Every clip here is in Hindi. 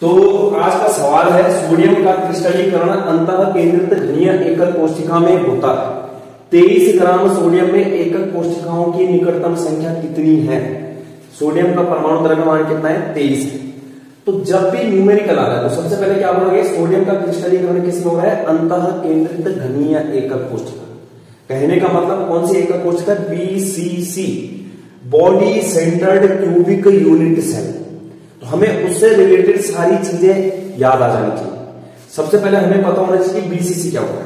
तो आज का सवाल है सोडियम का क्रिस्टलीकरण अंतः केंद्रित घनीय एकक कोशिका में होता है। 23 ग्राम सोडियम में एकक कोशिकाओं की निकटतम संख्या कितनी है? सोडियम का परमाणु द्रव्यमान कितना है? 23। तो जब भी न्यूमेरिकल आता है तो सबसे पहले क्या बोलोगे? सोडियम का क्रिस्टलीकरण किसमें हो रहा है? अंतः केंद्रित घनीय एकक कोशिका। कहने का मतलब कौन सी एकक कोशिका? BCC, body centred cubic unit cell. तो हमें उससे रिलेटेड सारी चीजें याद आ जानी चाहिए। सबसे पहले हमें पता होना चाहिए कि BCC क्या होता है।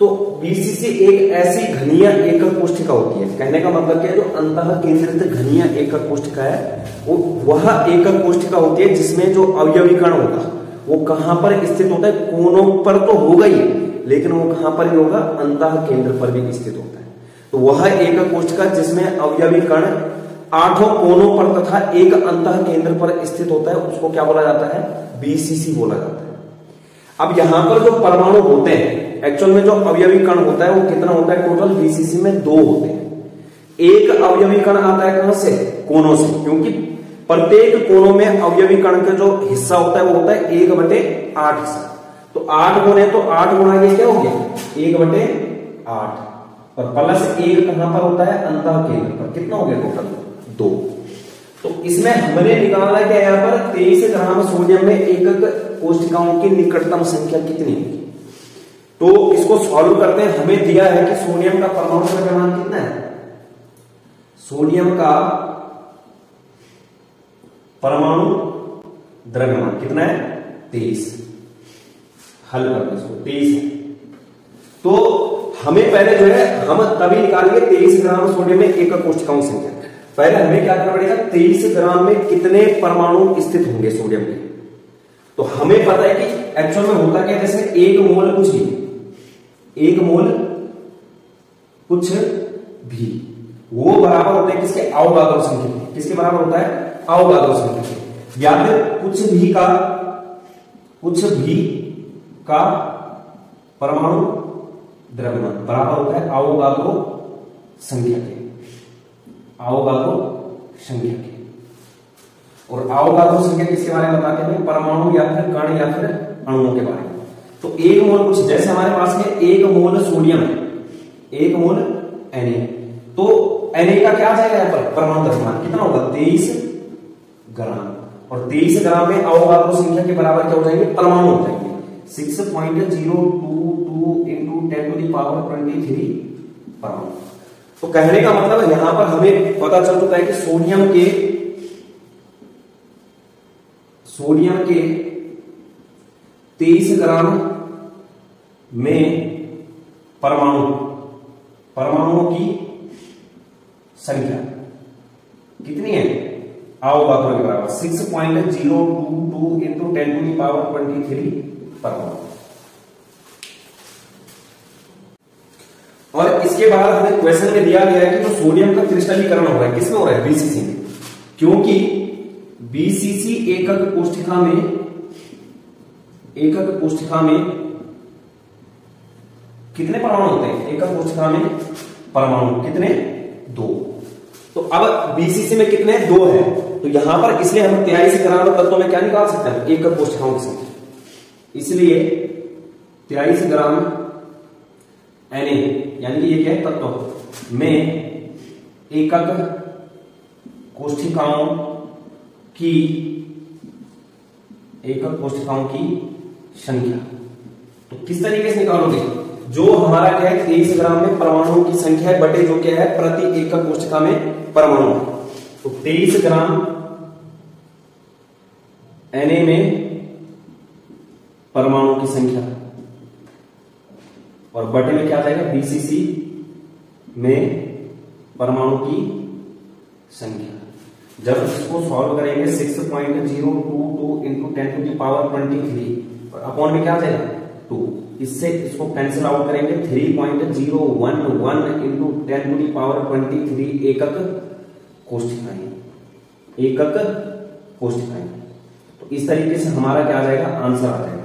तो BCC एक ऐसी घनीय एकक कोशिका होती है। कहने का मतलब क्या है? जो अंतः केंद्रित घनीय एकक कोशिका है वह एकक कोशिका होती है जिसमें जो अवयवीकरण होता है वो कहां पर स्थित होता है? कोनों पर तो होगा ही, लेकिन वो कहां पर भी होगा? अंतः केंद्र पर भी स्थित होता है। तो वह एकक कोशिका जिसमें अवयवीकरण 8 कोनों पर तथा एक अंतः केंद्र पर स्थित होता है उसको क्या बोला जाता है? BCC बोला जाता है। अब यहां पर जो परमाणु होते हैं, एक्चुअल में जो अवयवीकरण होता है वो कितना होता है? टोटल BCC में 2 होते हैं। एक अवयवीकरण आता है कहां से? कोनों से, क्योंकि प्रत्येक कोनों में अवयवीकरण का जो हिस्सा होता है वो होता है 1/8 हिस्सा। तो 8 कोने, तो 8 गुणा ये क्या हो गया? 1/8 और प्लस 1 कहां पर होता है? अंतः केंद्र पर। कितना हो गया टोटल? 2। तो इसमें हमने निकाला क्या? यहां पर 23 ग्राम सोडियम में एकक कोशिकाओं की निकटतम संख्या कितनी है? तो इसको सॉल्व करते हैं। हमें दिया है कि सोडियम का परमाणु द्रव्यमान कितना है? सोडियम का परमाणु द्रव्यमान कितना है? 23। हल करते हैं इसको। 23 है। तो हमें पहले जो है हम तभी निकालेंगे 23 ग्राम सोडियम में एकक कोशिकाओं की संख्या। पहले हमें क्या करना पड़ेगा? 23 ग्राम में कितने परमाणु स्थित होंगे सोडियम के? तो हमें पता है कि एक्चुअल में होता क्या है? जैसे 1 मोल कुछ भी, 1 मोल कुछ भी वो बराबर होता है किसके? अवोगाद्रो संख्या के। किसके बराबर होता है? अवोगाद्रो संख्या के। या फिर कुछ भी का परमाणु द्रव्यमान बराबर होता है अवोगाद्रो संख्या के। अवोगाद्रो संख्या के। और अवोगाद्रो संख्या किसके बारे में बताते हैं? परमाणु या फिर कण या फिर अणुओं के बारे में। तो 1 मोल कुछ, जैसे हमारे पास में 1 मोल सोडियम है, 1 मोल Na, तो Na का क्या आ जाएगा यहां पर? परमाणु द्रव्यमान कितना होगा? 23 ग्राम। और 23 ग्राम में अवोगाद्रो संख्या के बराबर क्या हो जाएंगे? परमाणु हो जाएंगे 6.022 इंटू 10⁻23 परमाणु। तो कहने का मतलब यहां पर हमें पता चल चुका है कि सोडियम के 23 ग्राम में परमाणुओं की संख्या कितनी है? अवोगाद्रो के बराबर 6.022 इंटू 10⁻23 परमाणु। और इसके बाद हमें क्वेश्चन में दिया गया है कि जो सोडियम का क्रिस्टलीकरण हो रहा है किसमें हो रहा है? BCC में। क्योंकि BCC एकक कोशिका में कितने परमाणु होते हैं? एकक कोशिका में परमाणु कितने? 2। तो अब BCC में कितने? 2 है। तो यहां पर इसलिए हम 23 ग्राम तत्वों में क्या निकाल सकते हैं? एकक कोशिकाओं की संख्या। इसलिए 23 ग्राम Na, यानी कि ये क्या है? तत्व में एकक कोशिकाओं की संख्या। तो किस तरीके से निकालोगे? जो हमारा क्या है? 23 ग्राम में परमाणुओं की संख्या है बटे जो क्या है? प्रति एकक कोशिका में परमाणु। तो 23 ग्राम Na में परमाणु की संख्या और बटे में क्या आ जाएगा? BCC में परमाणु की संख्या। जब इसको सॉल्व करेंगे 6.022 इंटू 10⁻23 और अपॉन में क्या आ जाएगा? 2। इससे इसको कैंसिल आउट करेंगे 3.011 इंटू 10⁻23 एकक कोशिकाएं। तो इस तरीके से हमारा क्या आ जाएगा? आंसर आ जाएगा।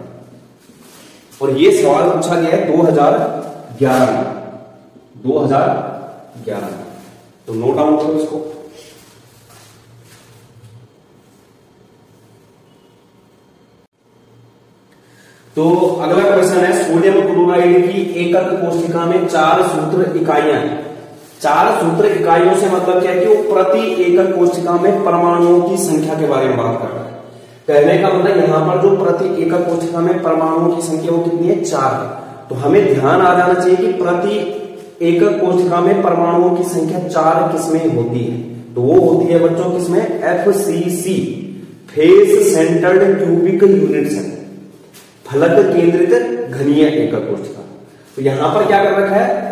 और ये सवाल पूछा गया है 2011 में। तो नोट डाउन करो इसको। तो अगला क्वेश्चन है, सोडियम क्लोराइड की एकक कोशिका में 4 सूत्र इकाइयां हैं। 4 सूत्र इकाइयों से मतलब क्या है कि वो प्रति एकक कोशिका में परमाणुओं की संख्या के बारे में बात कर रहा है। कहने का मतलब यहां पर जो प्रति एकक कोशिका में परमाणुओं की संख्या वो कितनी है, 4 है। तो हमें ध्यान आ जाना चाहिए कि प्रति एकक कोशिका में परमाणुओं की संख्या 4 किसमें होती है, तो वो होती है बच्चों किसमें, FCC, face centred cubic units है, फलक केंद्रित घनीय एकक कोशिका। तो यहां पर क्या कर रखा है,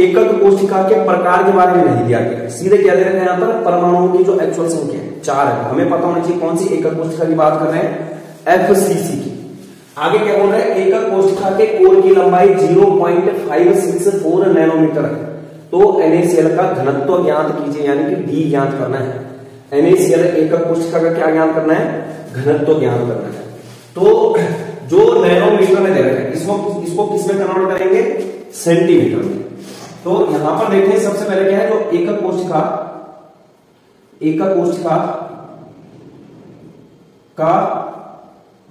एकक कोशिका के प्रकार के बारे में नहीं दिया गया, सीधे क्या दे रखा है यहाँ पर, परमाणुओं की जो एक्चुअल संख्या है 4 है। हमें पता होना चाहिए कौन सी एकक कोशिका की बात कर रहे हैं, FCC की। आगे क्या बोल रहे हैं, एकक कोशिका के कोर की लंबाई 0.564 नैनोमीटर है। तो NaCl का घनत्व ज्ञात कीजिए, यानी कि D ज्ञात करना है। NaCl एकक कोशिका का क्या ज्ञात करना है, घनत्व ज्ञात करना है। तो जो नैनोमीटर में दे रहे हैं इसको किसमें कन्वर्ट करेंगे, सेंटीमीटर में। तो यहां पर देखते हैं सबसे पहले क्या है, जो एकक कोशिका का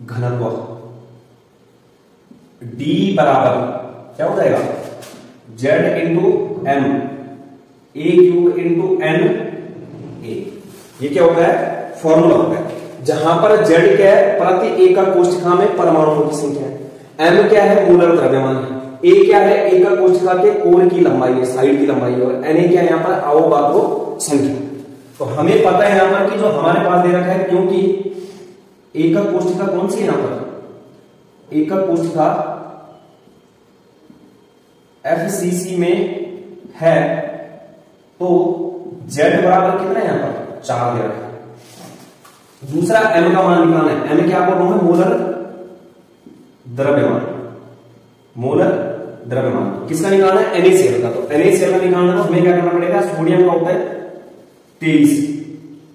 घनत्व D बराबर क्या हो जाएगा, Z into M A cube into N A। ये क्या होता है, फॉर्मूला होता है, जहां पर Z क्या है, प्रति एकक कोशिका में परमाणुओं की संख्या है, M क्या है, मोलर द्रव्यमान है, A क्या है, एकक कोशिका के कोर की लंबाई है, साइड की लंबाई है, और Na क्या है यहाँ पर, अवोगाद्रो संख्या। तो हमें पता है यहाँ पर कि जो हमारे पास दे रखा है, क्योंकि एकक कोशिका कौन सी है यहाँ पर, एकक कोशिका FCC में है, तो Z बराबर कितना है यहाँ पर, 4 दे रखा है। दूसरा M का मान निकालना है, M क्या बोल रहा हूं, मोलर द्रव्यमान, मोलर द्रव्यमान किसका निकालना है, NaCl का। तो NaCl का निकालना है, हमें क्या करना पड़ेगा, सोडियम का होता है 23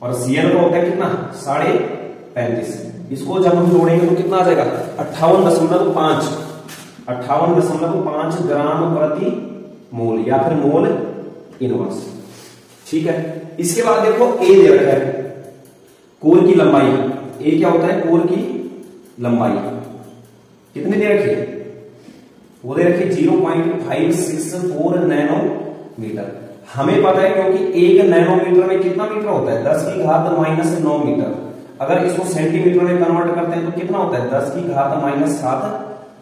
और Cl का होता है कितना, 35.5। इसको जब हम जोड़ेंगे तो कितना आ जाएगा, 58.5 ग्राम प्रति मोल, या फिर मोल इनवर्स। ठीक है, इसके बाद देखो A दे रखा है, कोर की लंबाई। A क्या होता है, कोर की लंबाई कितनी दे रखी है, वो दे रखी 0.564 नैनोमीटर। हमें पता है क्योंकि 1 नैनोमीटर में कितना मीटर होता है, 10 की घात -9 मीटर। अगर इसको सेंटीमीटर में कन्वर्ट करते हैं तो कितना होता है, 10 की घात -7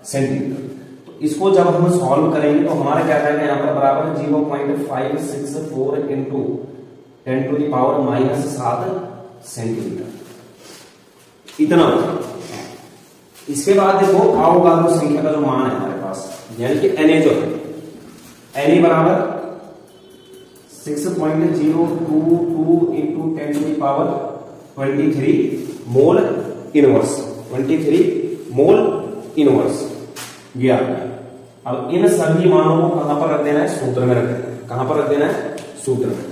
सेंटीमीटर। तो इसको जब हम सॉल्व करेंगे तो हमारा क्या जाएगा यहाँ पर, बराबर 0.564 इंटू 10⁻⁻7 सेंटीमीटर, इतना होता है। इसके बाद देखो अवोगाद्रो संख्या का जो मान है हमारे पास, यानी कि Na जो है, Na बराबर 6.022 into 10⁻23 mole inverse, 23 mole inverse गया। अब इन सभी मानों को कहां पर रख देना है, सूत्र में रख देना है। कहां पर रख देना है, सूत्र में।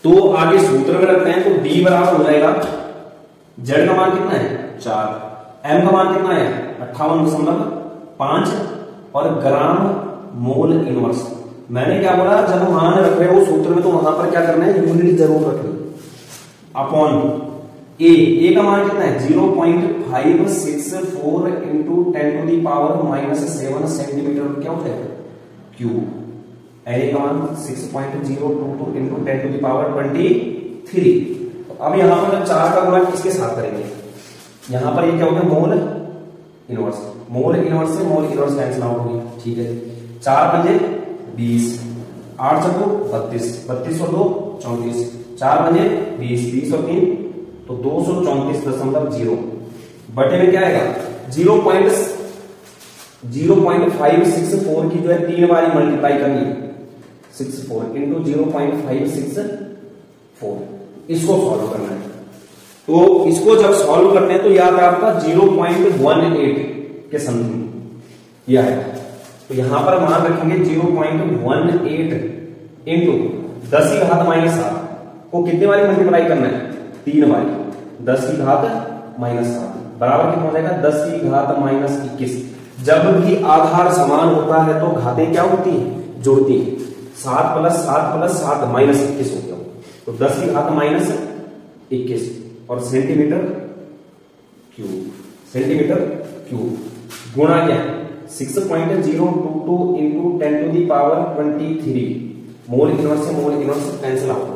तो आगे सूत्र में रखते हैं, तो D बराबर हो जाएगा, Z का मान कितना है 4, M का मान कितना है 58.5 और ग्राम मोल इनवर्स। मैंने क्या बोला, जब मान रख रहे हो सूत्र में तो वहां पर क्या करना है, यूनिट जरूर रखनी, अपॉन A का मान कितना है 0.564 इंटू 10⁻⁻7 सेंटीमीटर क्या हो जाएगा क्यूब। A का मान 6.022 इंटू 10⁻23। अब यहां पर 4 का गुणा किसके साथ करेंगे, यहां पर ये क्या हो गया, मोल इनवर्स। मोल इनवर्स से मोल इनवर्स कैंसिल आउट हो गया। ठीक है, 4 पंजे 20, 8 चक्को 32, 32 और 2 34, 4 पंजे 20, 20 और 3 तो 234.0 बटे में क्या आएगा 0.564 की जो है 3 बारी मल्टीप्लाई करनी है, 64 इंटू 0.564, इसको सॉल्व करना है। तो इसको जब सॉल्व करते हैं तो याद है आपका 0.18 के समथिंग यह है। तो यहां पर मान रखेंगे 0.18 इंटू 10 की घात -7 को कितने बारी मल्टीप्लाई करना है, 3 बारी, 10 की घात -7 बराबर कितना हो जाएगा 10 की घात -21। जब भी आधार समान होता है तो घातें क्या होती है, जुड़ती है। 7 + 7 + 7 -21 हो गया, तो 10 की घात -21 और सेंटीमीटर क्यूब, सेंटीमीटर क्यूब, गुणा क्या 6.022 इंटू 10⁻23। मोल इनवर्स से मोल इनवर्स कैंसिल आउट।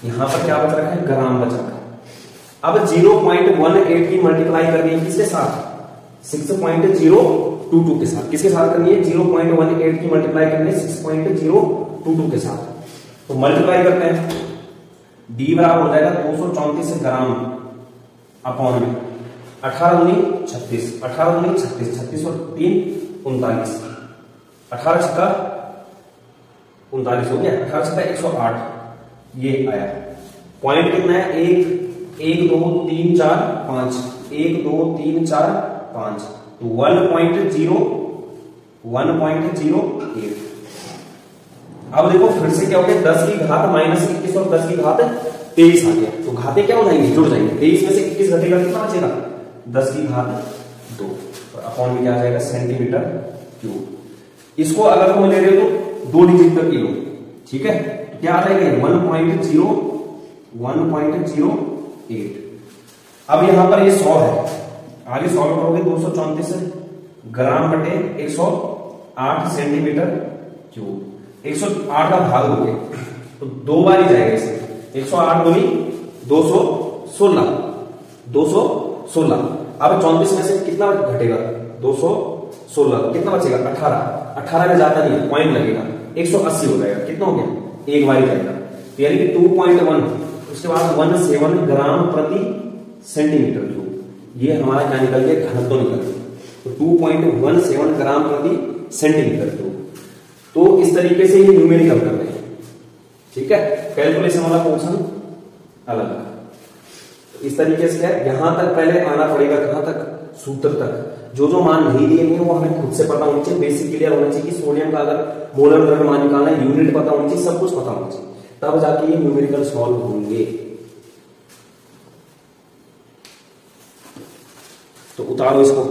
यहां पर क्या बच रखा है, ग्राम बच रखा है। अब 0.18 की मल्टीप्लाई करनी है किसके साथ, 6.022 के साथ। किसके साथ करनी है, 0.18 की मल्टीप्लाई करनी है 6.022 के साथ। तो मल्टीप्लाई करते हैं, डी बराबर हो जाएगा 234 ग्राम अपॉन में 18 दूनी 36, 18 दूनी 36, 36 और 3 39, 18 छक्का 39 हो गया, 18 छक्का 108 ये आया। पॉइंट कितना है, 1 1 2 3 4 5, 1 2 3 4 5, तो 1.08। अब देखो फिर से क्या हो गया, 10 की घात माइनस 21 और 10 की घात 23 आ गया, तो घातें क्या हो जाएंगी, जुड़ जाएंगे। 23 में से 21 घटेगा, कितना बचेगा, 10 की घात 2, तो अपॉन में क्या आ जाएगा, सेंटीमीटर क्यूब। इसको अगर तुम ले रहे हो तो 2 डिजिट तक लो, ठीक है, तो क्या आ जाएगा 1.08। अब यहां पर ये 100 है, आगे सॉल्व करोगे 234 ग्राम बटे 108 सेंटीमीटर क्यूब। 108 का भाग दोगे तो 2 बार ही जाएगा इसे, 108 दूनी 216, 216। अब 34 में से कितना घटेगा, 216, कितना बचेगा 18, 18 में जाता नहीं है, पॉइंट लगेगा, 180 हो जाएगा। कितना हो गया, एक बार ही जाएगा, यानी कि 2.1, उसके बाद 17 ग्राम प्रति सेंटीमीटर क्यूब। ये हमारा क्या निकल गया, घनत्व निकल गया, तो 2.17 ग्राम प्रति सेंटीमीटर क्यूब। तो इस तरीके से ये न्यूमेरिकल कर रहे हैं, ठीक है। कैलकुलेशन वाला पोर्शन अलग, इस तरीके से है। यहां तक पहले आना पड़ेगा, कहां तक, सूत्र तक। जो मान नहीं दिए गए वो हमें खुद से पता होना चाहिए, बेसिक क्लियर होना चाहिए कि सोडियम का अगर मोलर द्रव्यमान निकालना है, यूनिट पता होनी चाहिए, सब कुछ पता होना चाहिए, तब जाके ये न्यूमेरिकल सॉल्व होंगे। तो उतारो इसको।